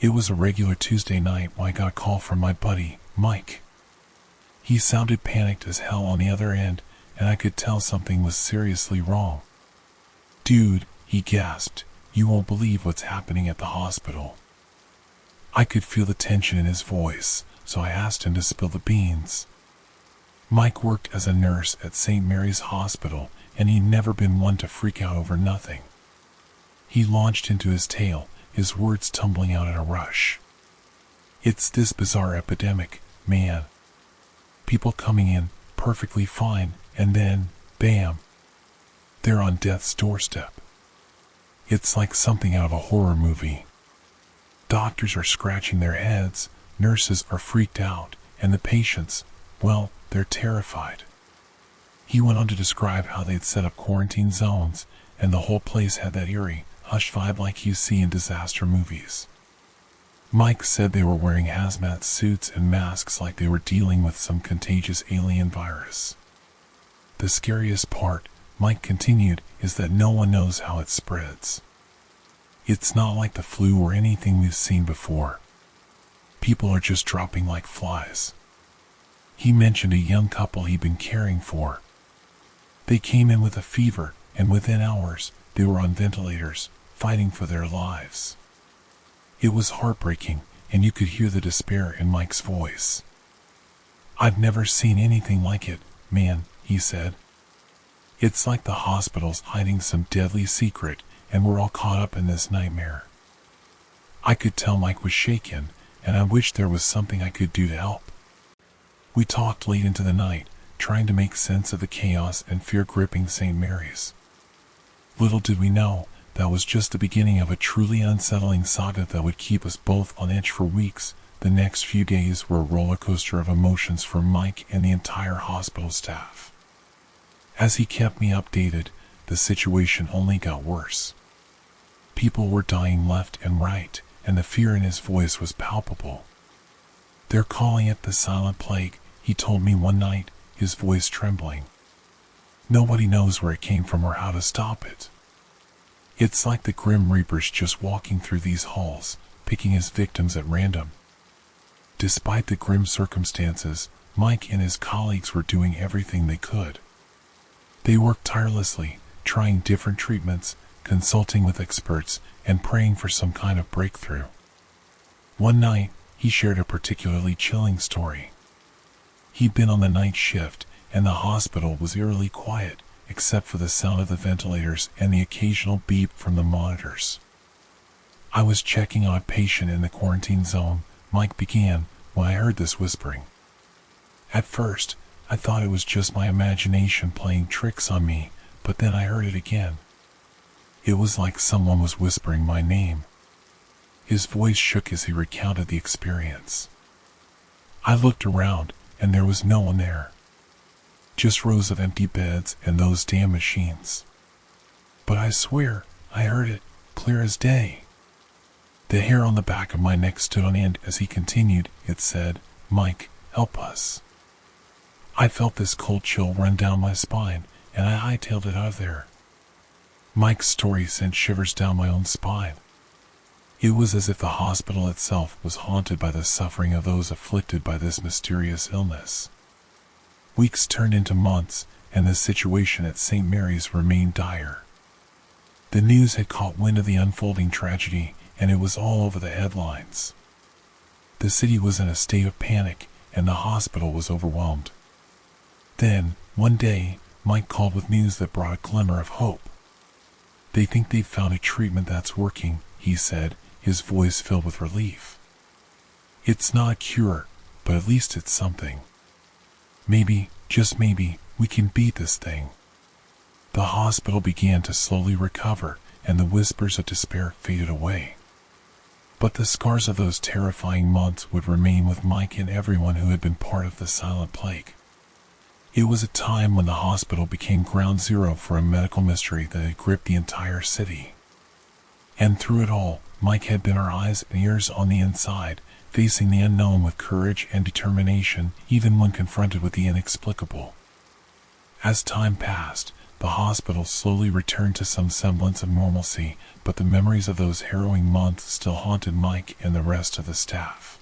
It was a regular Tuesday night when I got a call from my buddy, Mike. He sounded panicked as hell on the other end, and I could tell something was seriously wrong. "Dude," he gasped, "you won't believe what's happening at the hospital." I could feel the tension in his voice, so I asked him to spill the beans. Mike worked as a nurse at St. Mary's Hospital, and he'd never been one to freak out over nothing. He launched into his tale, his words tumbling out in a rush. "It's this bizarre epidemic, man. People coming in perfectly fine, and then, bam, they're on death's doorstep. It's like something out of a horror movie. Doctors are scratching their heads, nurses are freaked out, and the patients, well, they're terrified." He went on to describe how they'd set up quarantine zones, and the whole place had that eerie, hush vibe like you see in disaster movies. Mike said they were wearing hazmat suits and masks like they were dealing with some contagious alien virus. "The scariest part," Mike continued, "is that no one knows how it spreads. It's not like the flu or anything we've seen before. People are just dropping like flies." He mentioned a young couple he'd been caring for. They came in with a fever, and within hours, they were on ventilators, fighting for their lives. It was heartbreaking, and you could hear the despair in Mike's voice. "I've never seen anything like it, man," he said. "It's like the hospital's hiding some deadly secret, and we're all caught up in this nightmare." I could tell Mike was shaken, and I wished there was something I could do to help. We talked late into the night, trying to make sense of the chaos and fear gripping St. Mary's. Little did we know, that was just the beginning of a truly unsettling saga that would keep us both on edge for weeks. The next few days were a roller coaster of emotions for Mike and the entire hospital staff. As he kept me updated, the situation only got worse. People were dying left and right, and the fear in his voice was palpable. "They're calling it the silent plague," he told me one night, his voice trembling. "Nobody knows where it came from or how to stop it. It's like the Grim Reaper's just walking through these halls, picking his victims at random." Despite the grim circumstances, Mike and his colleagues were doing everything they could. They worked tirelessly, trying different treatments, consulting with experts, and praying for some kind of breakthrough. One night, he shared a particularly chilling story. He'd been on the night shift, and the hospital was eerily quiet, except for the sound of the ventilators and the occasional beep from the monitors. "I was checking on a patient in the quarantine zone," Mike began, "when I heard this whispering. At first, I thought it was just my imagination playing tricks on me, but then I heard it again. It was like someone was whispering my name." His voice shook as he recounted the experience. "I looked around, and there was no one there. Just rows of empty beds and those damn machines. But I swear, I heard it, clear as day." The hair on the back of my neck stood on end as he continued. "It said, 'Mike, help us.' I felt this cold chill run down my spine, and I hightailed it out of there." Mike's story sent shivers down my own spine. It was as if the hospital itself was haunted by the suffering of those afflicted by this mysterious illness. Weeks turned into months, and the situation at St. Mary's remained dire. The news had caught wind of the unfolding tragedy, and it was all over the headlines. The city was in a state of panic, and the hospital was overwhelmed. Then, one day, Mike called with news that brought a glimmer of hope. "They think they've found a treatment that's working," he said, his voice filled with relief. "It's not a cure, but at least it's something. Maybe, just maybe, we can beat this thing." The hospital began to slowly recover, and the whispers of despair faded away. But the scars of those terrifying months would remain with Mike and everyone who had been part of the silent plague. It was a time when the hospital became ground zero for a medical mystery that had gripped the entire city. And through it all, Mike had been our eyes and ears on the inside, facing the unknown with courage and determination, even when confronted with the inexplicable. As time passed, the hospital slowly returned to some semblance of normalcy, but the memories of those harrowing months still haunted Mike and the rest of the staff.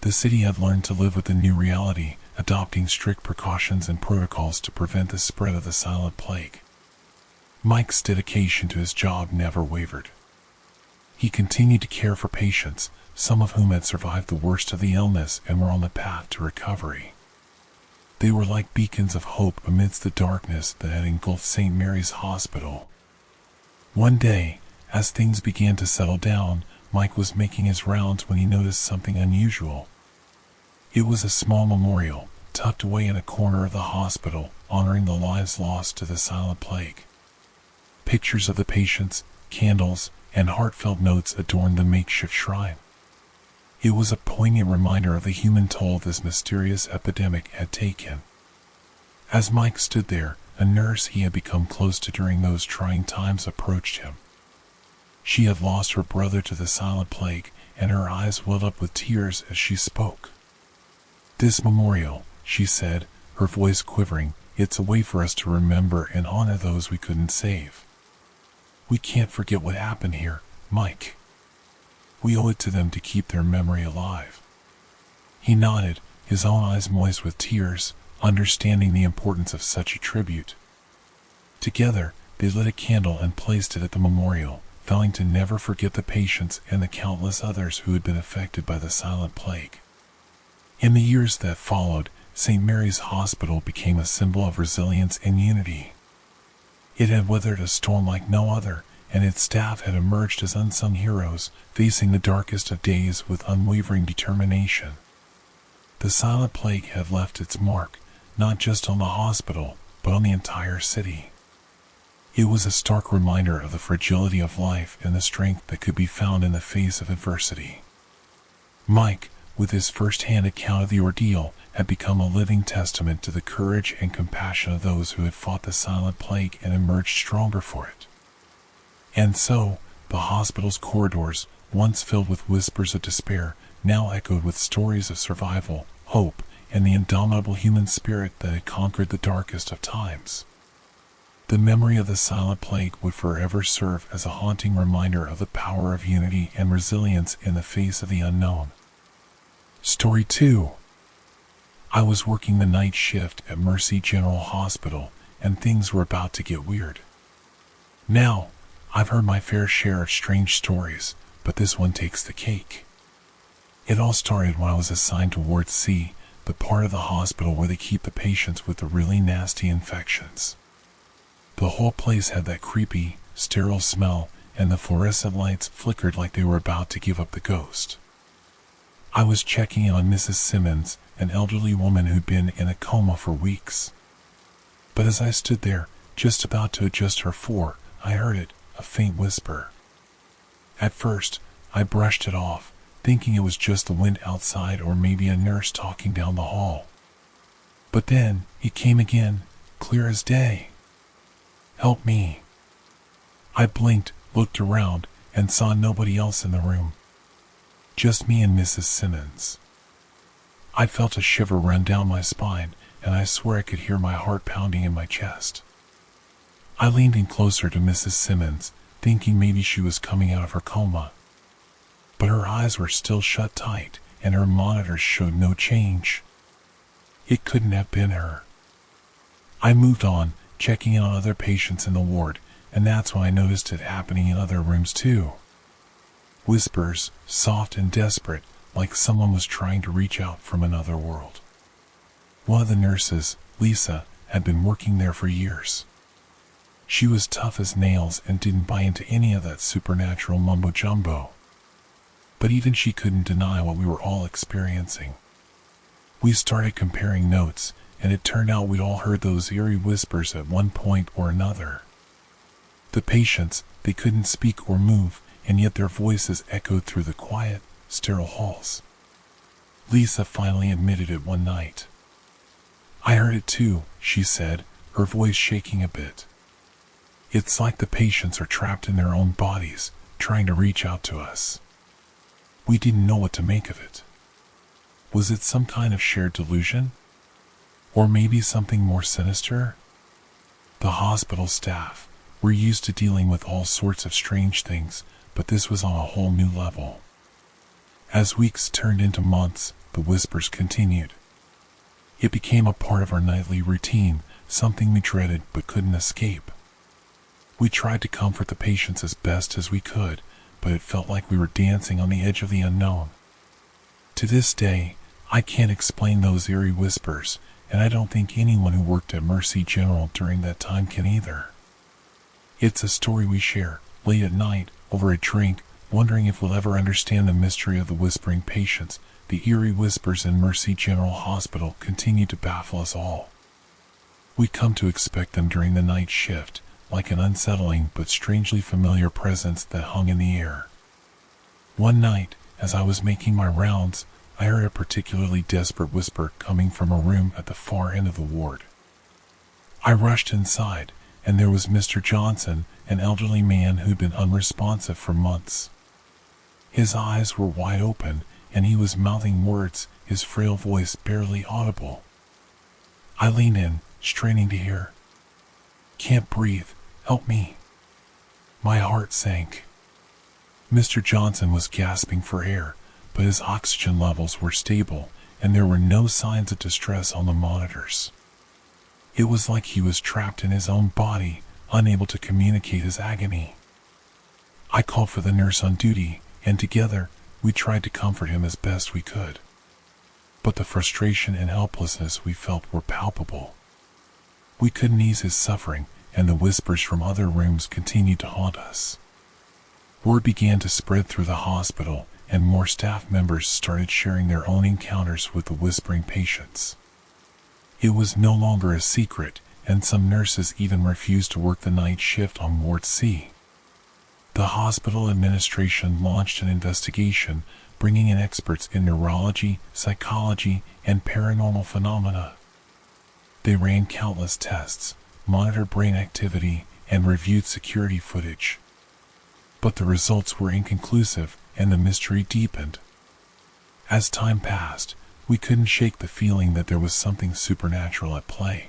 The city had learned to live with the new reality, adopting strict precautions and protocols to prevent the spread of the silent plague. Mike's dedication to his job never wavered. He continued to care for patients, some of whom had survived the worst of the illness and were on the path to recovery. They were like beacons of hope amidst the darkness that had engulfed St. Mary's Hospital. One day, as things began to settle down, Mike was making his rounds when he noticed something unusual. It was a small memorial, tucked away in a corner of the hospital, honoring the lives lost to the silent plague. Pictures of the patients, candles, and heartfelt notes adorned the makeshift shrine. It was a poignant reminder of the human toll this mysterious epidemic had taken. As Mike stood there, a nurse he had become close to during those trying times approached him. She had lost her brother to the silent plague, and her eyes welled up with tears as she spoke. "This memorial," she said, her voice quivering, "it's a way for us to remember and honor those we couldn't save. We can't forget what happened here, Mike. We owe it to them to keep their memory alive." He nodded, his own eyes moist with tears, understanding the importance of such a tribute. Together, they lit a candle and placed it at the memorial, vowing to never forget the patients and the countless others who had been affected by the silent plague. In the years that followed, St. Mary's Hospital became a symbol of resilience and unity. It had weathered a storm like no other, and its staff had emerged as unsung heroes, facing the darkest of days with unwavering determination. The silent plague had left its mark, not just on the hospital, but on the entire city. It was a stark reminder of the fragility of life and the strength that could be found in the face of adversity. Mike, with his first-hand account of the ordeal, had become a living testament to the courage and compassion of those who had fought the silent plague and emerged stronger for it. And so, the hospital's corridors, once filled with whispers of despair, now echoed with stories of survival, hope, and the indomitable human spirit that had conquered the darkest of times. The memory of the silent plague would forever serve as a haunting reminder of the power of unity and resilience in the face of the unknown. Story 2. I was working the night shift at Mercy General Hospital, and things were about to get weird. Now, I've heard my fair share of strange stories, but this one takes the cake. It all started when I was assigned to Ward C, the part of the hospital where they keep the patients with the really nasty infections. The whole place had that creepy, sterile smell, and the fluorescent lights flickered like they were about to give up the ghost. I was checking in on Mrs. Simmons, an elderly woman who'd been in a coma for weeks. But as I stood there, just about to adjust her floor, I heard it, a faint whisper. At first, I brushed it off, thinking it was just the wind outside or maybe a nurse talking down the hall. But then, it came again, clear as day. "Help me." I blinked, looked around, and saw nobody else in the room. Just me and Mrs. Simmons. I felt a shiver run down my spine, and I swear I could hear my heart pounding in my chest. I leaned in closer to Mrs. Simmons, thinking maybe she was coming out of her coma. But her eyes were still shut tight, and her monitors showed no change. It couldn't have been her. I moved on, checking in on other patients in the ward, and that's when I noticed it happening in other rooms too. Whispers, soft and desperate, like someone was trying to reach out from another world. One of the nurses, Lisa, had been working there for years. She was tough as nails and didn't buy into any of that supernatural mumbo-jumbo. But even she couldn't deny what we were all experiencing. We started comparing notes, and it turned out we'd all heard those eerie whispers at one point or another. The patients, they couldn't speak or move, and yet their voices echoed through the quiet, sterile halls. Lisa finally admitted it one night. "I heard it too," she said, her voice shaking a bit. "It's like the patients are trapped in their own bodies, trying to reach out to us." We didn't know what to make of it. Was it some kind of shared delusion? Or maybe something more sinister? The hospital staff were used to dealing with all sorts of strange things, but this was on a whole new level. As weeks turned into months, the whispers continued. It became a part of our nightly routine, something we dreaded but couldn't escape. We tried to comfort the patients as best as we could, but it felt like we were dancing on the edge of the unknown. To this day, I can't explain those eerie whispers, and I don't think anyone who worked at Mercy General during that time can either. It's a story we share, late at night, over a drink, wondering if we'll ever understand the mystery of the whispering patients. The eerie whispers in Mercy General Hospital continue to baffle us all. We come to expect them during the night shift, like an unsettling but strangely familiar presence that hung in the air. One night, as I was making my rounds, I heard a particularly desperate whisper coming from a room at the far end of the ward. I rushed inside, and there was Mr. Johnson, an elderly man who'd been unresponsive for months. His eyes were wide open, and he was mouthing words, his frail voice barely audible. I leaned in, straining to hear. "Can't breathe, help me." My heart sank. Mr. Johnson was gasping for air, but his oxygen levels were stable, and there were no signs of distress on the monitors. It was like he was trapped in his own body, unable to communicate his agony. I called for the nurse on duty, and together, we tried to comfort him as best we could. But the frustration and helplessness we felt were palpable. We couldn't ease his suffering, and the whispers from other rooms continued to haunt us. Word began to spread through the hospital, and more staff members started sharing their own encounters with the whispering patients. It was no longer a secret, and some nurses even refused to work the night shift on Ward C. The hospital administration launched an investigation, bringing in experts in neurology, psychology, and paranormal phenomena. They ran countless tests, monitored brain activity, and reviewed security footage. But the results were inconclusive, and the mystery deepened. As time passed, we couldn't shake the feeling that there was something supernatural at play.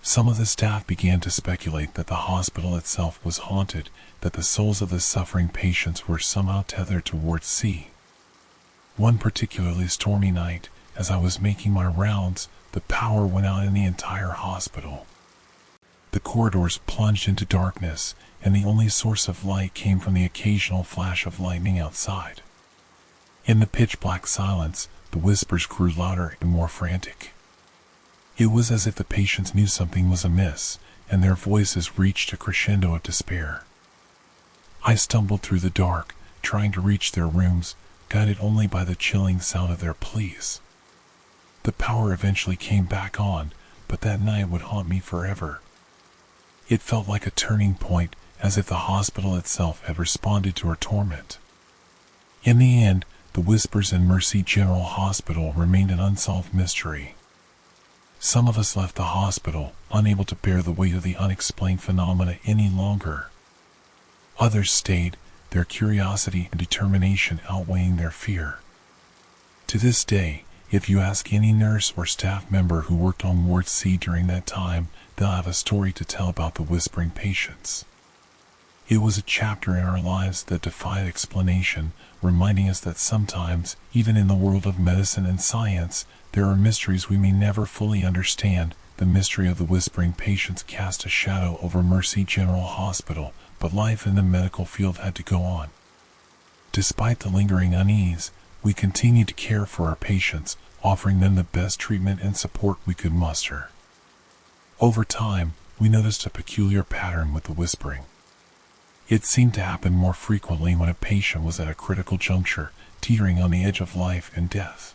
Some of the staff began to speculate that the hospital itself was haunted, that the souls of the suffering patients were somehow tethered to Ward C. One particularly stormy night, as I was making my rounds, the power went out in the entire hospital. The corridors plunged into darkness, and the only source of light came from the occasional flash of lightning outside. In the pitch-black silence, the whispers grew louder and more frantic. It was as if the patients knew something was amiss, and their voices reached a crescendo of despair. I stumbled through the dark, trying to reach their rooms, guided only by the chilling sound of their pleas. The power eventually came back on, but that night would haunt me forever. It felt like a turning point, as if the hospital itself had responded to our torment. In the end, the whispers in Mercy General Hospital remained an unsolved mystery. Some of us left the hospital, unable to bear the weight of the unexplained phenomena any longer. Others stayed, their curiosity and determination outweighing their fear. To this day, if you ask any nurse or staff member who worked on Ward C during that time, they'll have a story to tell about the whispering patients. It was a chapter in our lives that defied explanation, reminding us that sometimes, even in the world of medicine and science, there are mysteries we may never fully understand. The mystery of the whispering patients cast a shadow over Mercy General Hospital, but life in the medical field had to go on. Despite the lingering unease, we continued to care for our patients, offering them the best treatment and support we could muster. Over time, we noticed a peculiar pattern with the whispering. It seemed to happen more frequently when a patient was at a critical juncture, teetering on the edge of life and death.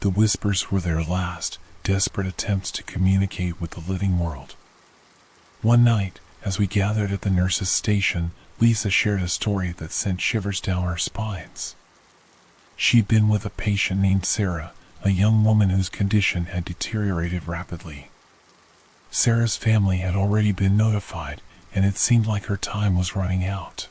The whispers were their last, desperate attempts to communicate with the living world. One night, as we gathered at the nurse's station, Lisa shared a story that sent shivers down our spines. She'd been with a patient named Sarah, a young woman whose condition had deteriorated rapidly. Sarah's family had already been notified, and it seemed like her time was running out.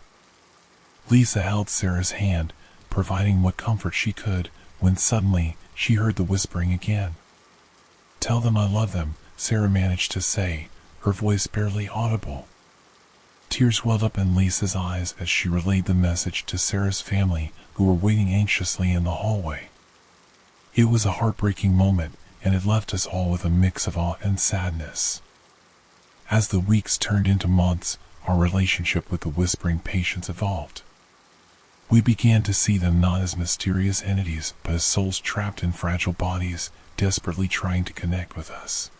Lisa held Sarah's hand, providing what comfort she could, when suddenly, she heard the whispering again. "Tell them I love them," Sarah managed to say, her voice barely audible. Tears welled up in Lisa's eyes as she relayed the message to Sarah's family, who were waiting anxiously in the hallway. It was a heartbreaking moment, and it left us all with a mix of awe and sadness. As the weeks turned into months, our relationship with the whispering patients evolved. We began to see them not as mysterious entities, but as souls trapped in fragile bodies, desperately trying to connect with us.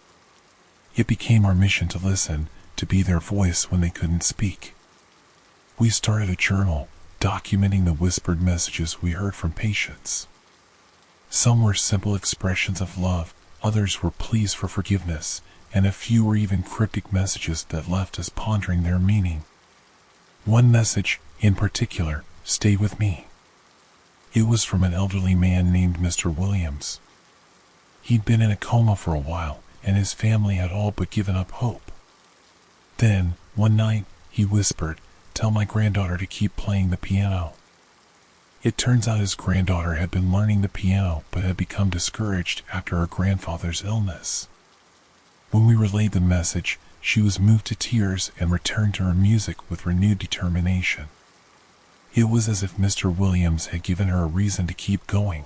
It became our mission to listen, to be their voice when they couldn't speak. We started a journal, documenting the whispered messages we heard from patients. Some were simple expressions of love, others were pleas for forgiveness, and a few were even cryptic messages that left us pondering their meaning. One message, in particular, stayed with me. It was from an elderly man named Mr. Williams. He'd been in a coma for a while, and his family had all but given up hope. Then, one night, he whispered, "Tell my granddaughter to keep playing the piano." It turns out his granddaughter had been learning the piano but had become discouraged after her grandfather's illness. When we relayed the message, she was moved to tears and returned to her music with renewed determination. It was as if Mr. Williams had given her a reason to keep going.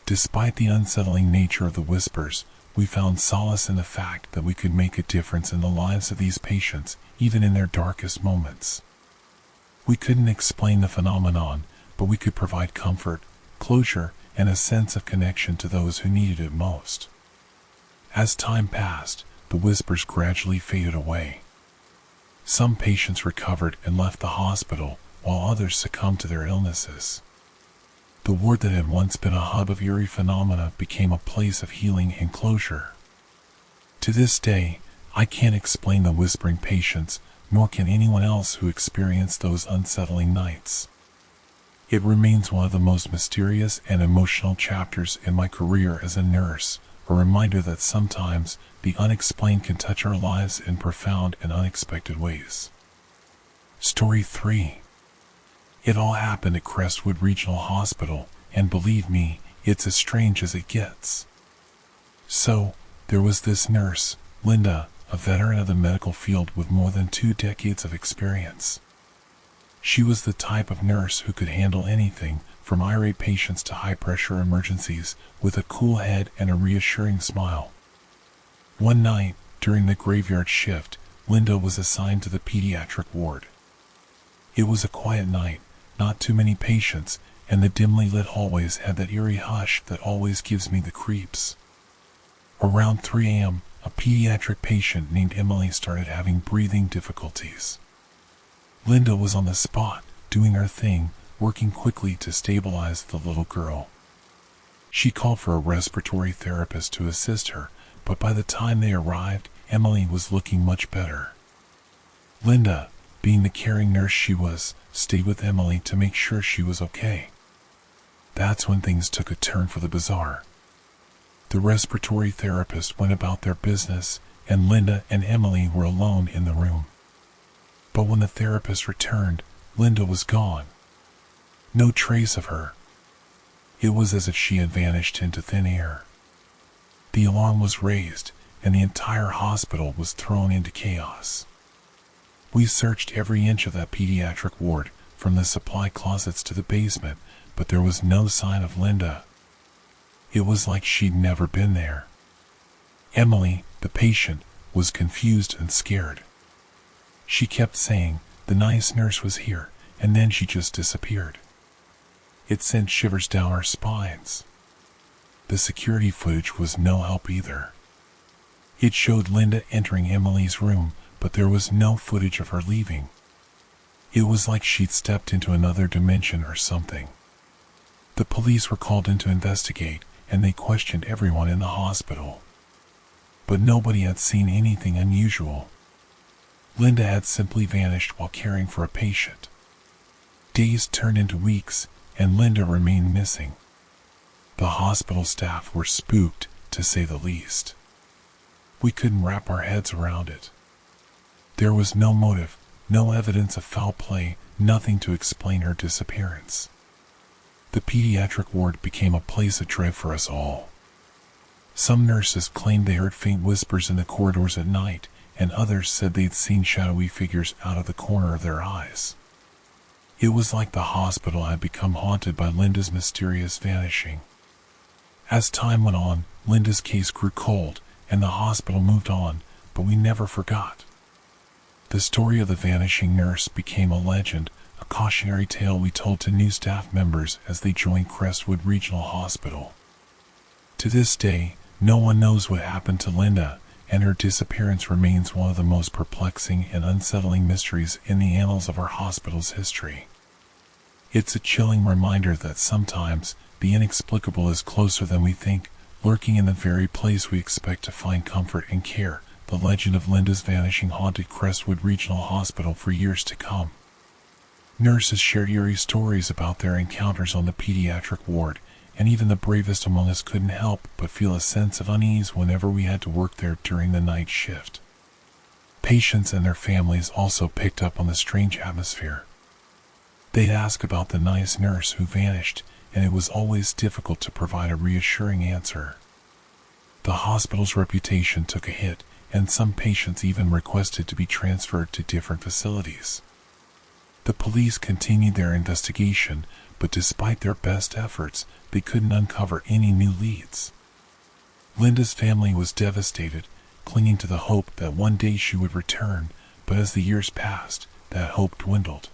Despite the unsettling nature of the whispers, we found solace in the fact that we could make a difference in the lives of these patients, even in their darkest moments. We couldn't explain the phenomenon, but we could provide comfort, closure, and a sense of connection to those who needed it most. As time passed, the whispers gradually faded away. Some patients recovered and left the hospital, while others succumbed to their illnesses. The ward that had once been a hub of eerie phenomena became a place of healing and closure. To this day, I can't explain the whispering patients, nor can anyone else who experienced those unsettling nights. It remains one of the most mysterious and emotional chapters in my career as a nurse, a reminder that sometimes the unexplained can touch our lives in profound and unexpected ways. Story 3. It all happened at Crestwood Regional Hospital, and believe me, it's as strange as it gets. So, there was this nurse, Linda, a veteran of the medical field with more than 2 decades of experience. She was the type of nurse who could handle anything, from irate patients to high-pressure emergencies, with a cool head and a reassuring smile. One night, during the graveyard shift, Linda was assigned to the pediatric ward. It was a quiet night, not too many patients, and the dimly lit hallways had that eerie hush that always gives me the creeps. Around 3 a.m., a pediatric patient named Emily started having breathing difficulties. Linda was on the spot, doing her thing, working quickly to stabilize the little girl. She called for a respiratory therapist to assist her, but by the time they arrived, Emily was looking much better. Linda, being the caring nurse she was, stayed with Emily to make sure she was okay. That's when things took a turn for the bizarre. The respiratory therapist went about their business, and Linda and Emily were alone in the room. But when the therapist returned, Linda was gone. No trace of her. It was as if she had vanished into thin air. The alarm was raised, and the entire hospital was thrown into chaos. We searched every inch of that pediatric ward, from the supply closets to the basement, but there was no sign of Linda. It was like she'd never been there. Emily, the patient, was confused and scared. She kept saying, "The nice nurse was here," and then she just disappeared. It sent shivers down our spines. The security footage was no help either. It showed Linda entering Emily's room, but there was no footage of her leaving. It was like she'd stepped into another dimension or something. The police were called in to investigate, and they questioned everyone in the hospital. But nobody had seen anything unusual. Linda had simply vanished while caring for a patient. Days turned into weeks, and Linda remained missing. The hospital staff were spooked, to say the least. We couldn't wrap our heads around it. There was no motive, no evidence of foul play, nothing to explain her disappearance. The pediatric ward became a place of dread for us all. Some nurses claimed they heard faint whispers in the corridors at night, and others said they'd seen shadowy figures out of the corner of their eyes. It was like the hospital had become haunted by Linda's mysterious vanishing. As time went on, Linda's case grew cold, and the hospital moved on, but we never forgot. The story of the vanishing nurse became a legend, a cautionary tale we told to new staff members as they joined Crestwood Regional Hospital. To this day, no one knows what happened to Linda, and her disappearance remains one of the most perplexing and unsettling mysteries in the annals of our hospital's history. It's a chilling reminder that sometimes the inexplicable is closer than we think, lurking in the very place we expect to find comfort and care. The legend of Linda's vanishing haunted Crestwood Regional Hospital for years to come. Nurses shared eerie stories about their encounters on the pediatric ward, and even the bravest among us couldn't help but feel a sense of unease whenever we had to work there during the night shift. Patients and their families also picked up on the strange atmosphere. They'd ask about the nice nurse who vanished, and it was always difficult to provide a reassuring answer. The hospital's reputation took a hit, and some patients even requested to be transferred to different facilities. The police continued their investigation, but despite their best efforts, they couldn't uncover any new leads. Linda's family was devastated, clinging to the hope that one day she would return, but as the years passed, that hope dwindled.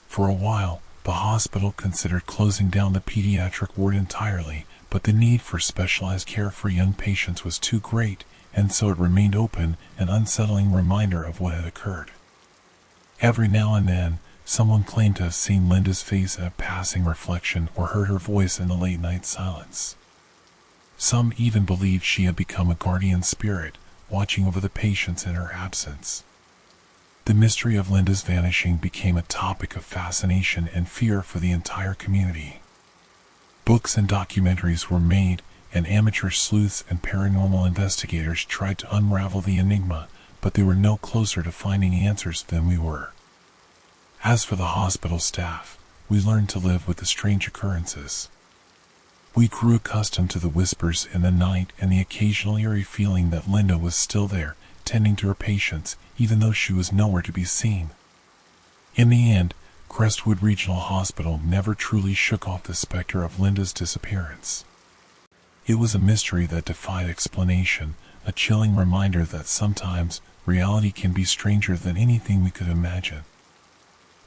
For a while, the hospital considered closing down the pediatric ward entirely, but the need for specialized care for young patients was too great, and so it remained open, an unsettling reminder of what had occurred. Every now and then, someone claimed to have seen Linda's face in a passing reflection or heard her voice in the late-night silence. Some even believed she had become a guardian spirit, watching over the patients in her absence. The mystery of Linda's vanishing became a topic of fascination and fear for the entire community. Books and documentaries were made, and amateur sleuths and paranormal investigators tried to unravel the enigma, but they were no closer to finding answers than we were. As for the hospital staff, we learned to live with the strange occurrences. We grew accustomed to the whispers in the night and the occasional eerie feeling that Linda was still there, tending to her patients, even though she was nowhere to be seen. In the end, Crestwood Regional Hospital never truly shook off the specter of Linda's disappearance. It was a mystery that defied explanation, a chilling reminder that sometimes reality can be stranger than anything we could imagine.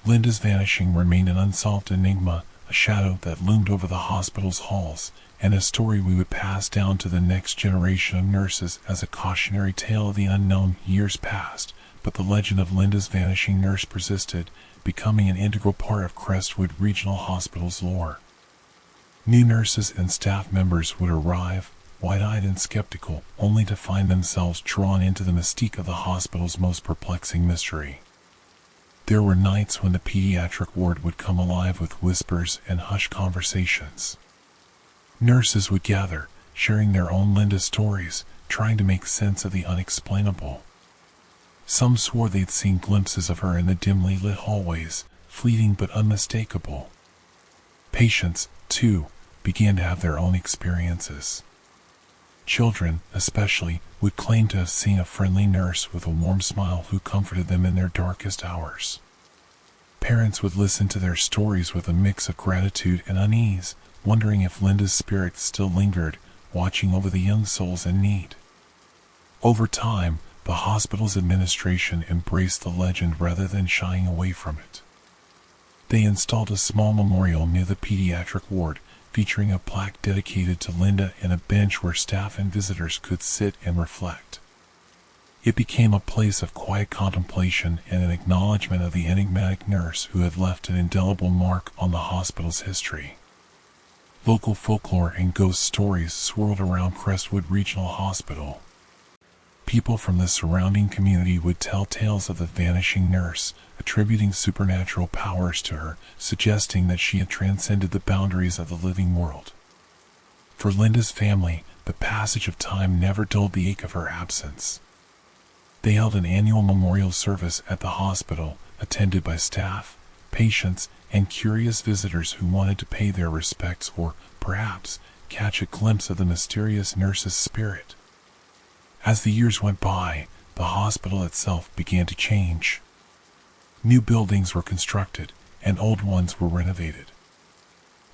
Linda's vanishing remained an unsolved enigma, a shadow that loomed over the hospital's halls, and a story we would pass down to the next generation of nurses as a cautionary tale of the unknown. Years passed, but the legend of Linda's vanishing nurse persisted, becoming an integral part of Crestwood Regional Hospital's lore. New nurses and staff members would arrive, wide-eyed and skeptical, only to find themselves drawn into the mystique of the hospital's most perplexing mystery. There were nights when the pediatric ward would come alive with whispers and hushed conversations. Nurses would gather, sharing their own Linda stories, trying to make sense of the unexplainable. Some swore they'd seen glimpses of her in the dimly lit hallways, fleeting but unmistakable. Patients, too, began to have their own experiences. Children, especially, would claim to have seen a friendly nurse with a warm smile who comforted them in their darkest hours. Parents would listen to their stories with a mix of gratitude and unease, wondering if Linda's spirit still lingered, watching over the young souls in need. Over time, the hospital's administration embraced the legend rather than shying away from it. They installed a small memorial near the pediatric ward, featuring a plaque dedicated to Linda and a bench where staff and visitors could sit and reflect. It became a place of quiet contemplation and an acknowledgement of the enigmatic nurse who had left an indelible mark on the hospital's history. Local folklore and ghost stories swirled around Crestwood Regional Hospital. People from the surrounding community would tell tales of the vanishing nurse, attributing supernatural powers to her, suggesting that she had transcended the boundaries of the living world. For Linda's family, the passage of time never dulled the ache of her absence. They held an annual memorial service at the hospital, attended by staff, patients, and curious visitors who wanted to pay their respects or, perhaps, catch a glimpse of the mysterious nurse's spirit. As the years went by, the hospital itself began to change. New buildings were constructed, and old ones were renovated.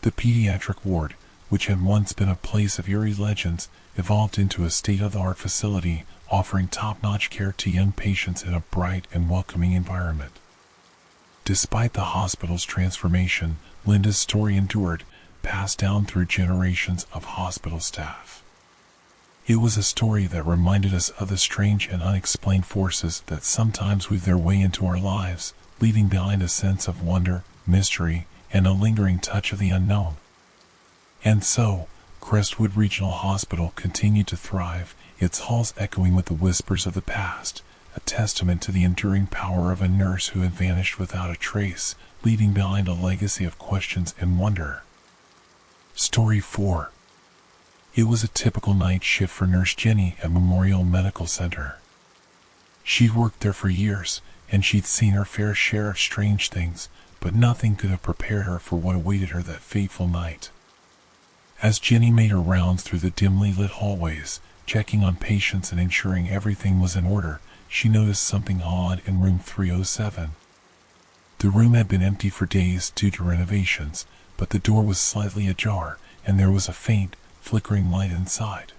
The pediatric ward, which had once been a place of eerie legends, evolved into a state-of-the-art facility offering top-notch care to young patients in a bright and welcoming environment. Despite the hospital's transformation, Linda's story endured, passed down through generations of hospital staff. It was a story that reminded us of the strange and unexplained forces that sometimes weave their way into our lives, leaving behind a sense of wonder, mystery, and a lingering touch of the unknown. And so, Crestwood Regional Hospital continued to thrive, its halls echoing with the whispers of the past, a testament to the enduring power of a nurse who had vanished without a trace, leaving behind a legacy of questions and wonder. Story 4. It was a typical night shift for Nurse Jenny at Memorial Medical Center. She'd worked there for years, and she'd seen her fair share of strange things, but nothing could have prepared her for what awaited her that fateful night. As Jenny made her rounds through the dimly lit hallways, checking on patients and ensuring everything was in order, she noticed something odd in room 307. The room had been empty for days due to renovations, but the door was slightly ajar, and there was a faint, flickering light inside.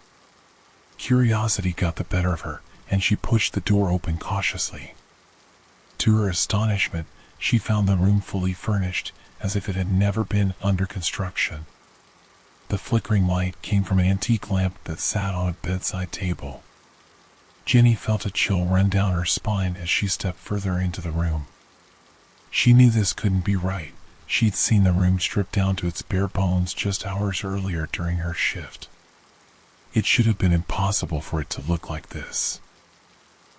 Curiosity got the better of her, and she pushed the door open cautiously. To her astonishment, she found the room fully furnished, as if it had never been under construction. The flickering light came from an antique lamp that sat on a bedside table. Jenny felt a chill run down her spine as she stepped further into the room. She knew this couldn't be right. She'd seen the room stripped down to its bare bones just hours earlier during her shift. It should have been impossible for it to look like this.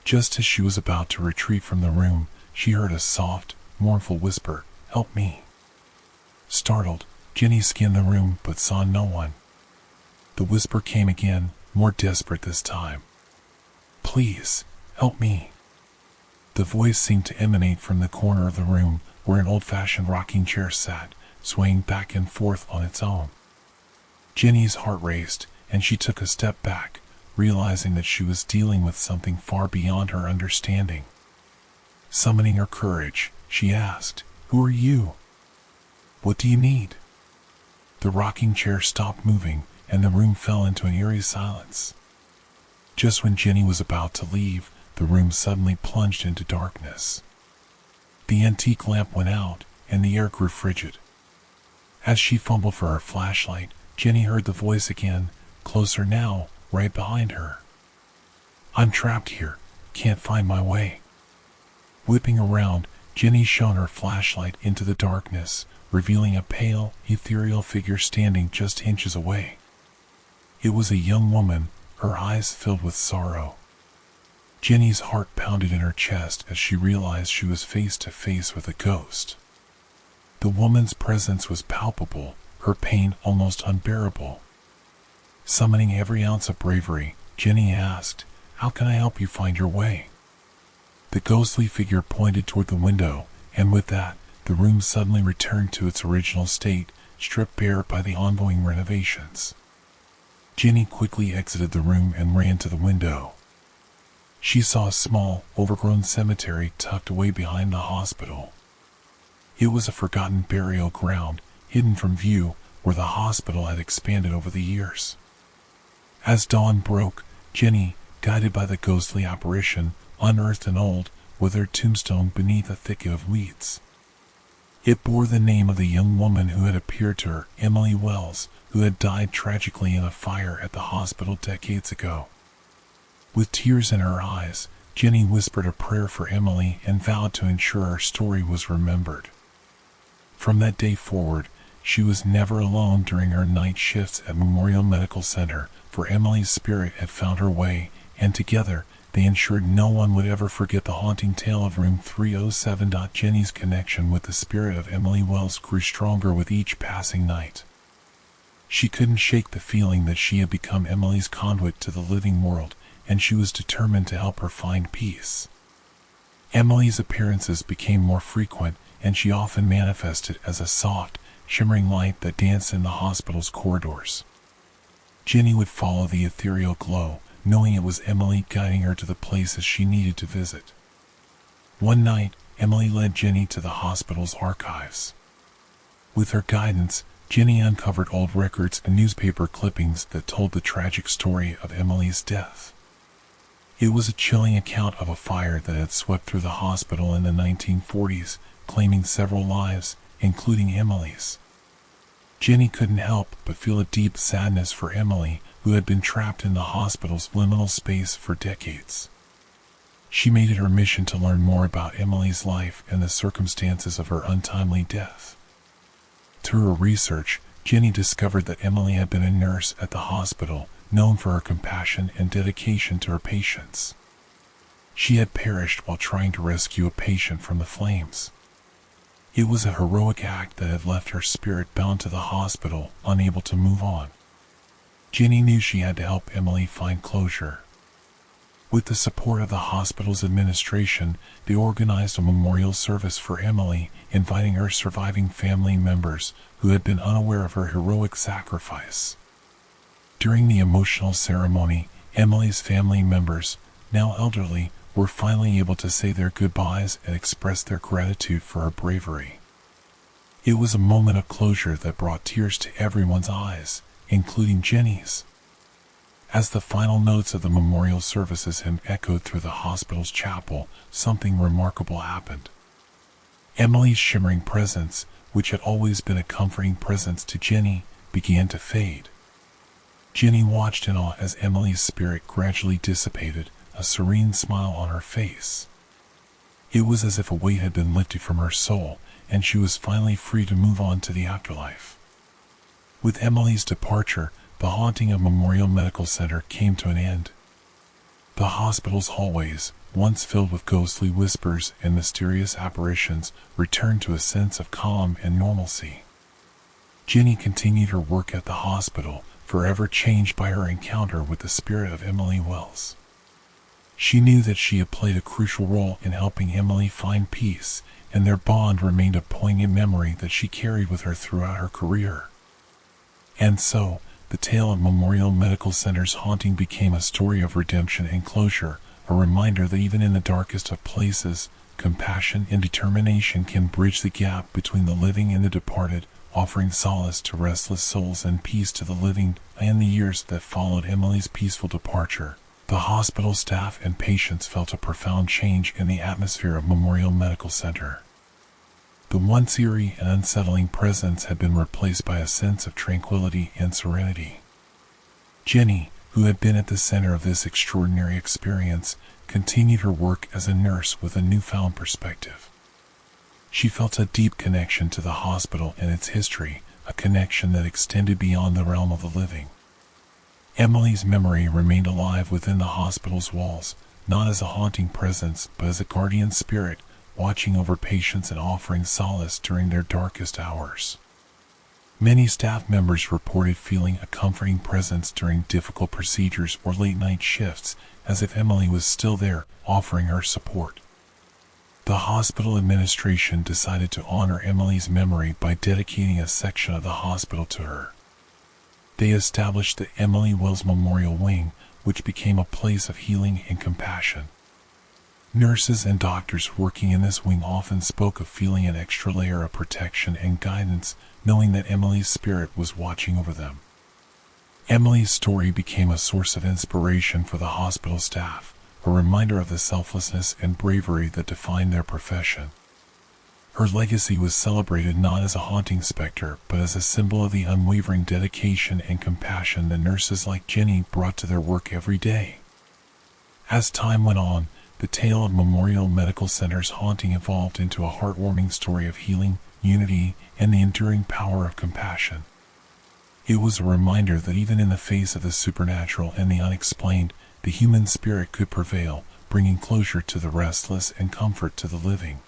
Just as she was about to retreat from the room, she heard a soft, mournful whisper, "Help me." Startled, Jenny scanned the room but saw no one. The whisper came again, more desperate this time. "Please, help me." The voice seemed to emanate from the corner of the room where an old-fashioned rocking chair sat, swaying back and forth on its own. Jenny's heart raced, and she took a step back, realizing that she was dealing with something far beyond her understanding. Summoning her courage, she asked, "Who are you? What do you need?" The rocking chair stopped moving, and the room fell into an eerie silence. Just when Jenny was about to leave, the room suddenly plunged into darkness. The antique lamp went out, and the air grew frigid. As she fumbled for her flashlight, Jenny heard the voice again, closer now, right behind her. "I'm trapped here, can't find my way." Whipping around, Jenny shone her flashlight into the darkness, revealing a pale, ethereal figure standing just inches away. It was a young woman, her eyes filled with sorrow. Jenny's heart pounded in her chest as she realized she was face to face with a ghost. The woman's presence was palpable, her pain almost unbearable. Summoning every ounce of bravery, Jenny asked, "How can I help you find your way?" The ghostly figure pointed toward the window, and with that, the room suddenly returned to its original state, stripped bare by the ongoing renovations. Jenny quickly exited the room and ran to the window. She saw a small, overgrown cemetery tucked away behind the hospital. It was a forgotten burial ground, hidden from view, where the hospital had expanded over the years. As dawn broke, Jenny, guided by the ghostly apparition, unearthed an old, withered tombstone beneath a thicket of weeds. It bore the name of the young woman who had appeared to her, Emily Wells, who had died tragically in a fire at the hospital decades ago. With tears in her eyes, Jenny whispered a prayer for Emily and vowed to ensure her story was remembered. From that day forward, she was never alone during her night shifts at Memorial Medical Center, for Emily's spirit had found her way, and together, they ensured no one would ever forget the haunting tale of room 307. Jenny's connection with the spirit of Emily Wells grew stronger with each passing night. She couldn't shake the feeling that she had become Emily's conduit to the living world, and she was determined to help her find peace. Emily's appearances became more frequent, and she often manifested as a soft, shimmering light that danced in the hospital's corridors. Jenny would follow the ethereal glow, knowing it was Emily guiding her to the places she needed to visit. One night, Emily led Jenny to the hospital's archives. With her guidance, Jenny uncovered old records and newspaper clippings that told the tragic story of Emily's death. It was a chilling account of a fire that had swept through the hospital in the 1940s, claiming several lives, including Emily's. Jenny couldn't help but feel a deep sadness for Emily, who had been trapped in the hospital's liminal space for decades. She made it her mission to learn more about Emily's life and the circumstances of her untimely death. Through her research, Jenny discovered that Emily had been a nurse at the hospital, known for her compassion and dedication to her patients. She had perished while trying to rescue a patient from the flames. It was a heroic act that had left her spirit bound to the hospital, unable to move on. Jenny knew she had to help Emily find closure. With the support of the hospital's administration, they organized a memorial service for Emily, inviting her surviving family members who had been unaware of her heroic sacrifice. During the emotional ceremony, Emily's family members, now elderly, were finally able to say their goodbyes and express their gratitude for her bravery. It was a moment of closure that brought tears to everyone's eyes, including Jenny's. As the final notes of the memorial services hymn echoed through the hospital's chapel, something remarkable happened. Emily's shimmering presence, which had always been a comforting presence to Jenny, began to fade. Jenny watched in awe as Emily's spirit gradually dissipated, a serene smile on her face. It was as if a weight had been lifted from her soul, and she was finally free to move on to the afterlife. With Emily's departure, the haunting of Memorial Medical Center came to an end. The hospital's hallways, once filled with ghostly whispers and mysterious apparitions, returned to a sense of calm and normalcy. Jenny continued her work at the hospital, forever changed by her encounter with the spirit of Emily Wells. She knew that she had played a crucial role in helping Emily find peace, and their bond remained a poignant memory that she carried with her throughout her career. And so, the tale of Memorial Medical Center's haunting became a story of redemption and closure, a reminder that even in the darkest of places, compassion and determination can bridge the gap between the living and the departed, offering solace to restless souls and peace to the living. In the years that followed Emily's peaceful departure, the hospital staff and patients felt a profound change in the atmosphere of Memorial Medical Center. The once eerie and unsettling presence had been replaced by a sense of tranquility and serenity. Jenny, who had been at the center of this extraordinary experience, continued her work as a nurse with a newfound perspective. She felt a deep connection to the hospital and its history, a connection that extended beyond the realm of the living. Emily's memory remained alive within the hospital's walls, not as a haunting presence, but as a guardian spirit, watching over patients and offering solace during their darkest hours. Many staff members reported feeling a comforting presence during difficult procedures or late-night shifts, as if Emily was still there, offering her support. The hospital administration decided to honor Emily's memory by dedicating a section of the hospital to her. They established the Emily Wells Memorial Wing, which became a place of healing and compassion. Nurses and doctors working in this wing often spoke of feeling an extra layer of protection and guidance, knowing that Emily's spirit was watching over them. Emily's story became a source of inspiration for the hospital staff, a reminder of the selflessness and bravery that defined their profession. Her legacy was celebrated not as a haunting specter, but as a symbol of the unwavering dedication and compassion that nurses like Jenny brought to their work every day. As time went on, the tale of Memorial Medical Center's haunting evolved into a heartwarming story of healing, unity, and the enduring power of compassion. It was a reminder that even in the face of the supernatural and the unexplained, the human spirit could prevail, bringing closure to the restless and comfort to the living.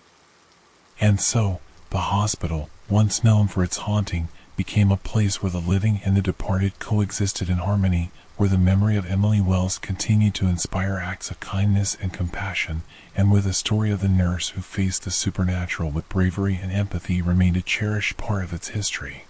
And so, the hospital, once known for its haunting, became a place where the living and the departed coexisted in harmony, where the memory of Emily Wells continued to inspire acts of kindness and compassion, and where the story of the nurse who faced the supernatural with bravery and empathy remained a cherished part of its history.